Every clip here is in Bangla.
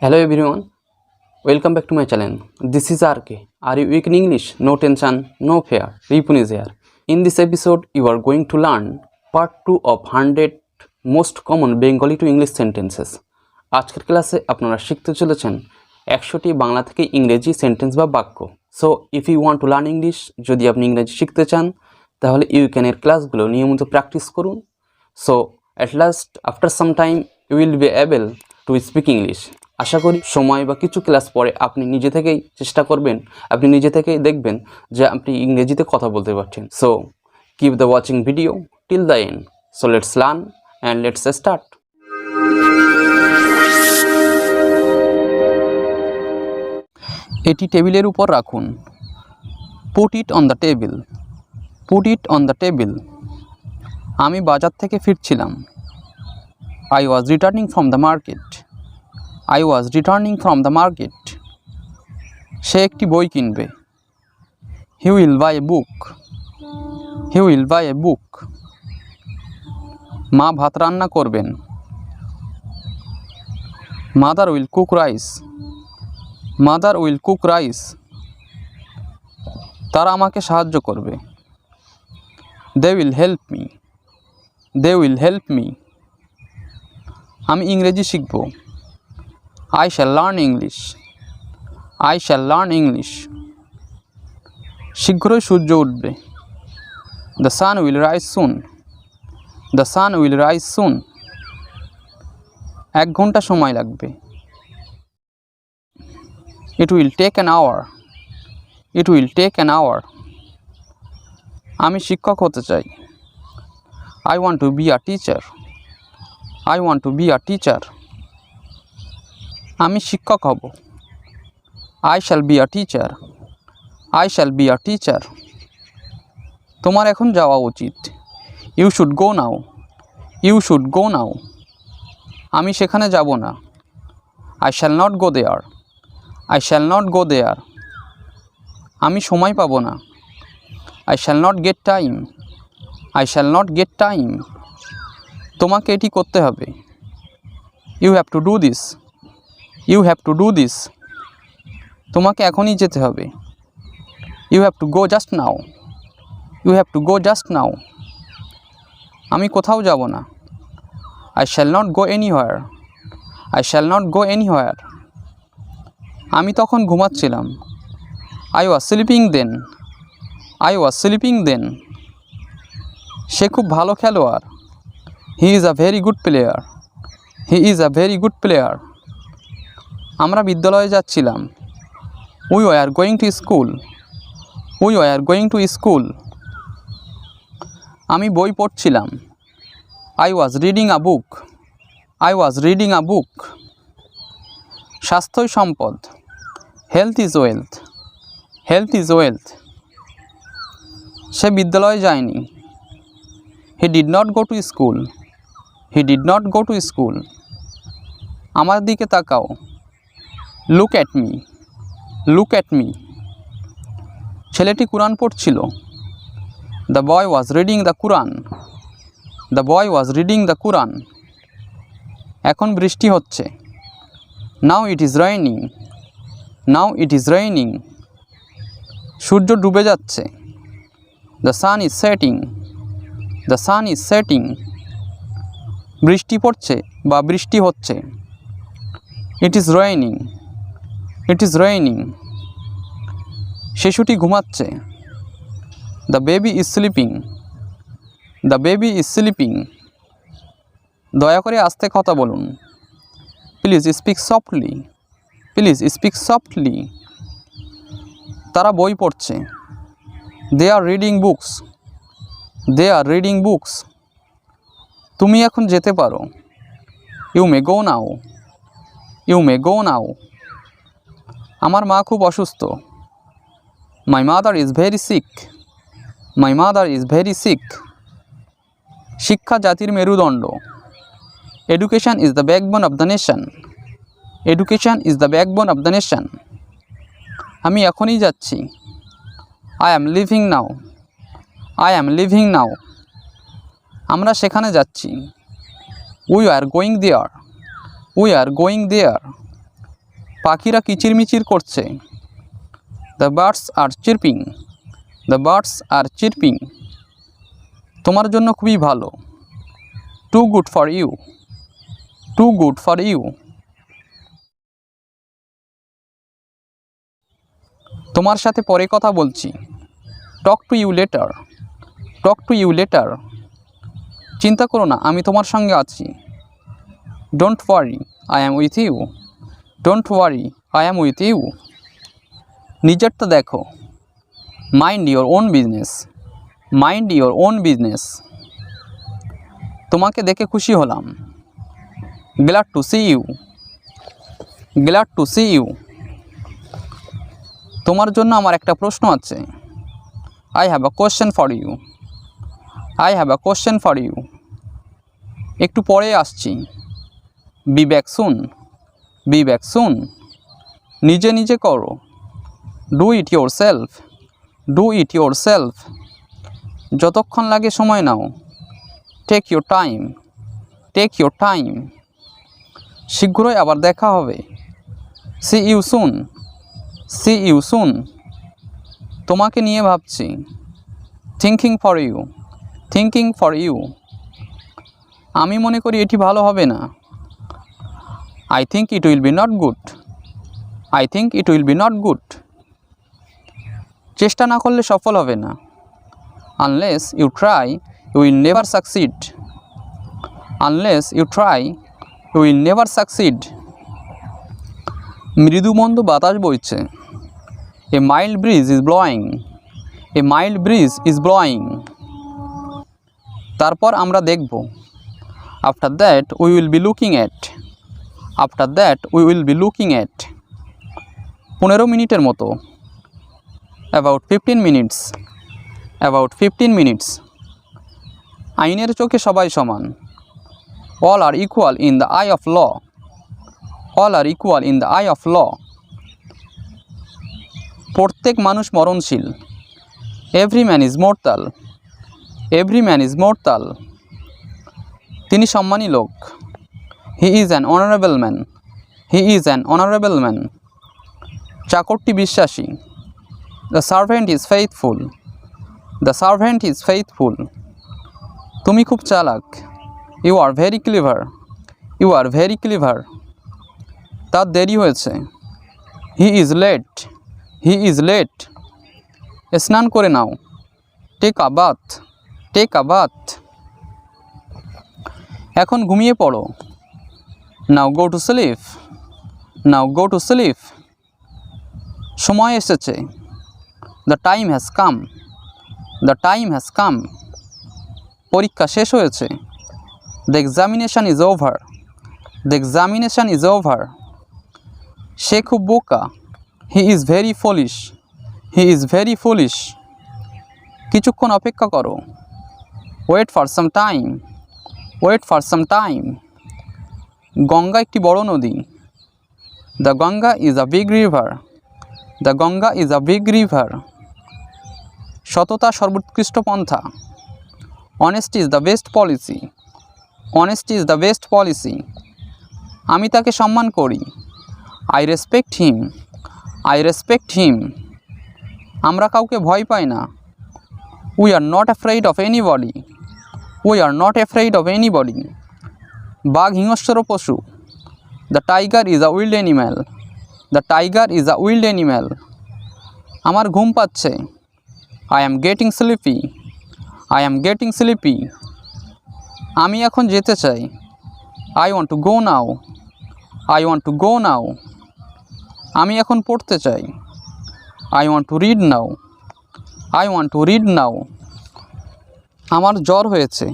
Hello everyone, welcome back to my channel. This is RK. Are you weak in English? No tension, no fear. Ripun is here. In this episode, you are going to learn part 2 of 100 most common Bengali to English sentences. আজকের ক্লাসে আপনারা শিখতে চলেছেন 100টি বাংলা থেকে ইংরেজি সেন্টেন্স বা বাক্য। So if you want to learn English, যদি আপনি ইংরেজি শিখতে চান তাহলে ইউ ক্যান এর ক্লাসগুলো নিয়মিত প্র্যাকটিস করুন। So at last after some time you will be able to speak English. আশা করি সময় বা কিছু ক্লাস পরে আপনি নিজে থেকেই চেষ্টা করবেন, আপনি নিজে থেকেই দেখবেন যে আপনি ইংরেজিতে কথা বলতে পারছেন। So keep the watching video till the end. So let's learn and let's start. এটি টেবিলের উপর রাখুন। Put it on the table. Put it on the table. আমি বাজার থেকে ফিরছিলাম। I was returning from the market. I was returning from the market. সে একটি বই কিনবে। He will buy a book. He will buy a book. মা ভাত রান্না করবেন। Mother will cook rice. Mother will cook rice. তারা আমাকে সাহায্য করবে। They will help me. They will help me. আমি ইংরেজি শিখব। I shall learn English. I shall learn English. শীঘ্রই সূর্য উঠবে। The sun will rise soon. The sun will rise soon. 1 ঘন্টা সময় লাগবে। It will take an hour. It will take an hour. আমি শিক্ষক হতে চাই। I want to be a teacher. I want to be a teacher. আমি শিক্ষক হব। I shall be a teacher. I shall be a teacher. তোমার এখন যাওয়া উচিত। You should go now. You should go now. আমি সেখানে যাব না। I shall not go there. I shall not go there. আমি সময় পাবো না। I shall not get time. I shall not get time. তোমাকে এটি করতে হবে। You have to do this. You have to do this. তোমাকে এখনই যেতে হবে। You have to go just now. You have to go just now. আমি কোথাও যাব না। I shall not go anywhere. I shall not go anywhere. আমি তখন ঘুমাচ্ছিলাম। I was sleeping then. I was sleeping then. সে খুব ভালো খেলোয়াড়। He is a very good player. He is a very good player. আমরা বিদ্যালয়ে যাচ্ছিলাম। We were going to school. We were going to school. আমি বই পড়ছিলাম। I was reading a book. I was reading a book. স্বাস্থ্যই সম্পদ। Health is wealth. Health is wealth. সে বিদ্যালয়ে যায়নি। He did not go to school. He did not go to school. আমার দিকে তাকাও। Look at me. Look at me. ছেলেটি কুরআন পড়ছিল। The boy was reading the Quran. The boy was reading the Quran. এখন বৃষ্টি হচ্ছে। Now it is raining. Now it is raining. সূর্য ডুবে যাচ্ছে। The sun is setting. The sun is setting. বৃষ্টি পড়ছে বা বৃষ্টি হচ্ছে। It is raining. It is raining. শিশুটি ঘুমাচ্ছে। The baby is sleeping. The baby is sleeping. দয়া করে আস্তে কথা বলুন। Please speak softly. Please speak softly. তারা বই পড়ছে। They are reading books. They are reading books. তুমি এখন যেতে পারো। You may go now. You may go now. আমার মা খুব অসুস্থ। My mother is very sick. My mother is very sick. শিক্ষা জাতির মেরুদণ্ড। Education is the backbone of the nation. Education is the backbone of the nation. আমি এখনই যাচ্ছি। I am leaving now. I am leaving now. আমরা সেখানে যাচ্ছি। We are going there. We are going there. পাখিরা কিচিরমিচির করছে। The birds are chirping, the birds are chirping. তোমার জন্য খুবই ভালো। Too good for you, too good for you. তোমার সাথে পরে কথা বলছি। Talk to you later, talk to you later. চিন্তা করো না, আমি তোমার সঙ্গে আছি। Don't worry, I am with you, don't worry, I am with you. নিজেরটা দেখো। Mind your own business, mind your own business. তোমাকে দেখে খুশি হলাম। Glad to see you, glad to see you. তোমার জন্য আমার একটা প্রশ্ন আছে। I have a question for you, I have a question for you. একটু পরে আসছি। Be back soon, be back soon. নিজে নিজে করো। Do it yourself, do it yourself. যতক্ষণ লাগে সময় নাও। Take your time, take your time. শীঘ্রই আবার দেখা হবে। See you soon, see you soon. তোমাকে নিয়ে ভাবছি। Thinking for you, thinking for you. আমি মনে করি এটি ভালো হবে না। I think it will be not good, I think it will be not good. চেষ্টা না করলে সফল হবে না। Unless you try you will never succeed, unless you try you will never succeed. মৃদুমন্দ বাতাস বইছে। A mild breeze is blowing, a mild breeze is blowing. তারপর আমরা দেখব। After that we will be looking at, after that we will be looking at. 15 মিনিটের মতো। About 15 minutes, about 15 minutes. আইনের চোখে সবাই সমান। All are equal in the eye of law, all are equal in the eye of law. প্রত্যেক মানুষ মরণশীল। Every man is mortal, every man is mortal. তিনি সম্মানী লোক। He is an honourable man, he is an honourable man. চাকরটি বিশ্বাসী। The servant is faithful, the servant is faithful. তুমি খুব চালাক। You are very clever, you are very clever. তার দেরি হয়েছে। He is late, he is late. স্নান করে নাও। Take a bath, take a bath. এখন ঘুমিয়ে পড়ো। Now go to sleep, now go to sleep. সময় এসেছে। The time has come, the time has come. পরীক্ষা শেষ হয়েছে। The examination is over, the examination is over. সে খুব বোকা। He is very foolish, he is very foolish. কিছুক্ষণ অপেক্ষা করো। Wait for some time, wait for some time. Ganga একটি বড় নদী। The Ganga is a big river, the Ganga is a big river. সততা সর্বোৎকৃষ্ট পন্থা। Honesty is the best policy, honesty is the best policy. আমি তাকে সম্মান করি। I respect him, I respect him. আমরা কাউকে ভয় পাই না। We are not afraid of anybody, we are not afraid of anybody. বাঘ হিংস্র পশু। The tiger is a wild animal, the tiger is a wild animal. আমার ঘুম পাচ্ছে। I am getting sleepy, I am getting sleepy. আমি এখন যেতে চাই। I want to go now, I want to go now. আমি এখন পড়তে চাই। I want to read now, I want to read now. আমার জ্বর হয়েছে।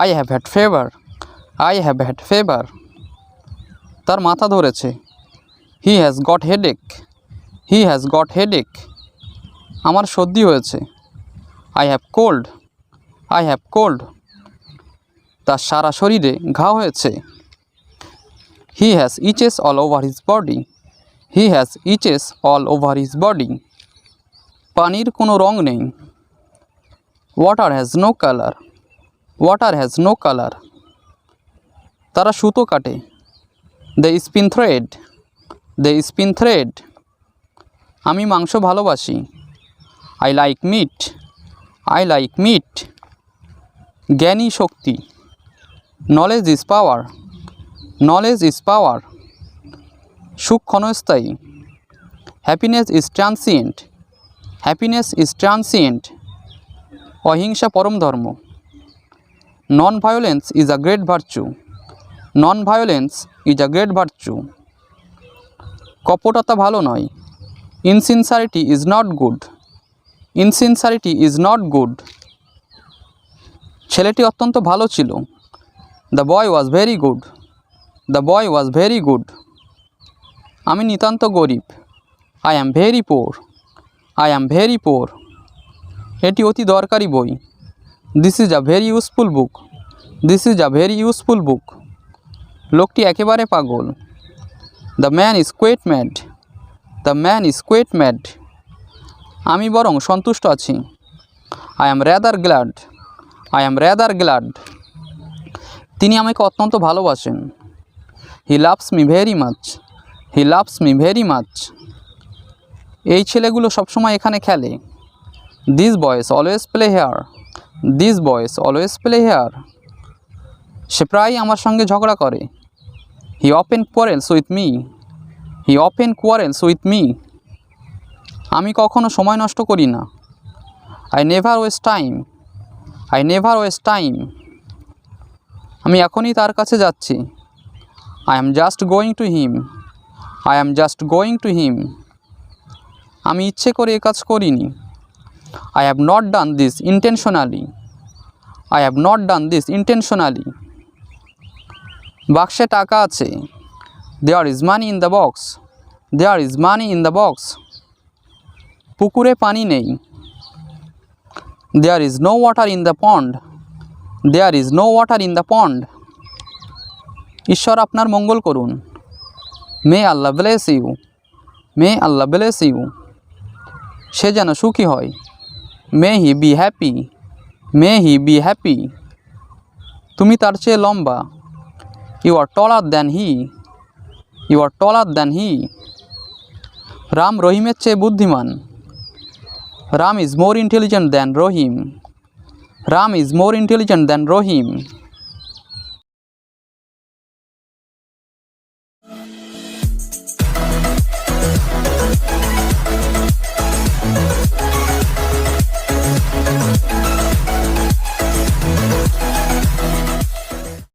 I have had fever, I have had fever. তার মাথা ধরেছে। He has got headache, he has got headache. আমার সর্দি হয়েছে। I have cold, I have cold. তার সারা শরীরে ঘা হয়েছে। He has itches all over his body, he has itches all over his body. পানির কোনো রং নেই। Water has no colour, water has no colour. তারা সুতো কাটে। They spin thread, They spin thread. আমি মাংস ভালোবাসি। I like meat. I like meat. জ্ঞানী শক্তি। Knowledge is power. Knowledge is power. সুখ ক্ষণস্থায়ী। Happiness is transient. Happiness is transient. অহিংসা পরম ধর্ম। Non-violence is a great virtue. Non-violence is a great virtue. কপটতা ভালো নয়। Insincerity is not good. Insincerity is not good. ছেলেটি অত্যন্ত ভালো ছিল। The boy was very good. The boy was very good. আমি নিতান্ত গরিব। I am very poor. I am very poor. এটি অতি দরকারি বই। This is a very useful book. This is a very useful book. লোকটি একেবারে পাগল। The man is quite mad. The man is quite mad. আমি বরং সন্তুষ্ট আছি। I am rather glad. I am rather glad. তিনি আমাকে অত্যন্ত ভালোবাসেন। He loves me very much. He loves me very much. এই ছেলেগুলো সবসময় এখানে খেলে। These boys always play here. These boys always play here. সে প্রায়ই আমার সঙ্গে ঝগড়া করে। He often quarrels with me. He often quarrels with me. আমি কখনো সময় নষ্ট করি না। I never waste time. I never waste time. আমি এখনই তার কাছে যাচ্ছি। I am just going to him. I am just going to him. আমি ইচ্ছে করে এ কাজ করিনি। I have not done this intentionally. I have not done this intentionally. বাক্সে টাকা আছে। There is money in the box. There is money in the box. পুকুরে পানি নেই। There is no water in the pond. There is no water in the pond. ঈশ্বর আপনার মঙ্গল করুন। May Allah bless you. May Allah bless you. সে যেন সুখী হয়। May he be happy. May he be happy. তুমি তার চেয়ে লম্বা। You are taller than he. You are taller than he. Ram রহিমের চেয়ে বুদ্ধিমান। Ram is more intelligent than Rohim. Ram is more intelligent than Rohim.